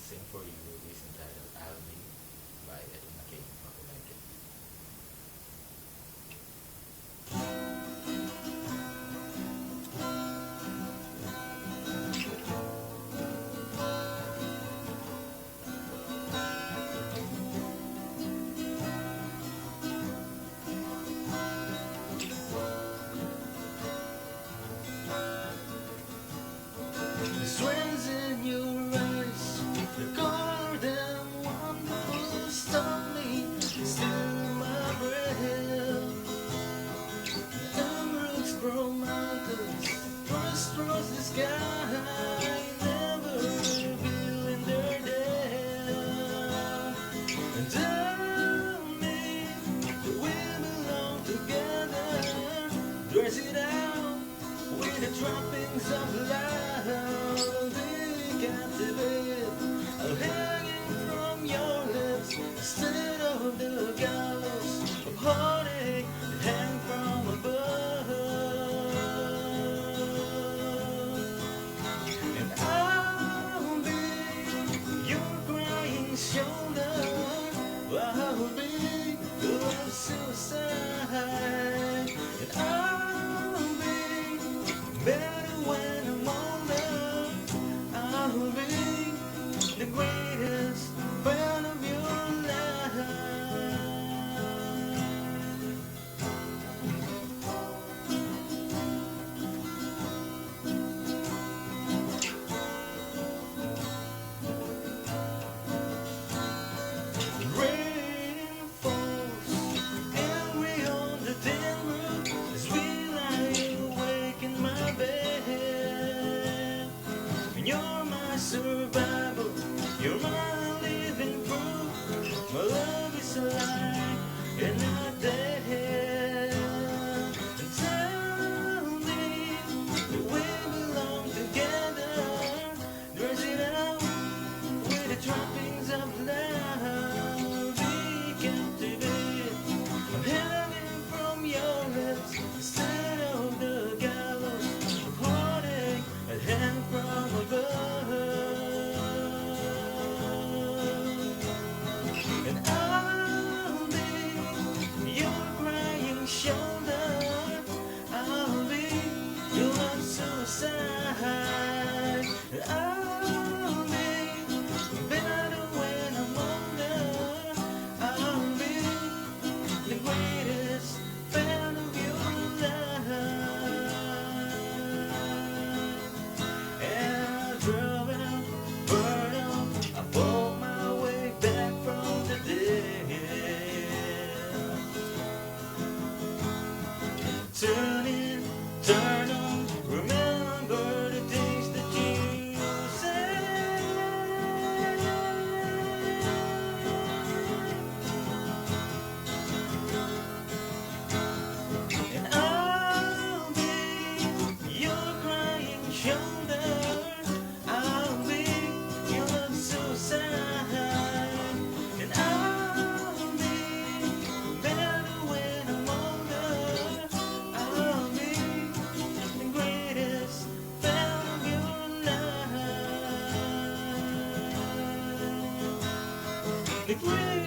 sing for you is entitled I'll Be by Eddie McCain. Hope you like it. The swings in your eyes, the golden wonderful stop me, still my breath. Emeralds grow mountains, first across the sky, never revealing their depth. And tell me that we belong together, dress it out with the trappings of love. Be captivated, hanging from your lips instead of the gallows of heartache that hang from above. And I'll be your crying shoulder, I'll be the one of suicide, and I'll be better when I'm older. I'll be the greatest fan of your life. Rain falls every on the tin roof as we lie awake in my bed. And you're my survival, you're my living proof. My love is alive and not dead. And tell me that we belong together, dress it out with the trappings of love. Be captivated, I'm hanging from your lips instead of the gallows of heartache that hang from above. And I'll be your crying shoulder, I'll be your love suicide, and I'll be better when I'm older. I'll be the greatest fan of your life. And I drove out, burned out, I fought my way back from the dead. Turn in, turn on, remember the things that you said. And I'll be your crying shoulder, I'll be your love suicide, and I'll be better when I'm older. I'll be the greatest fan of your life, the greatest.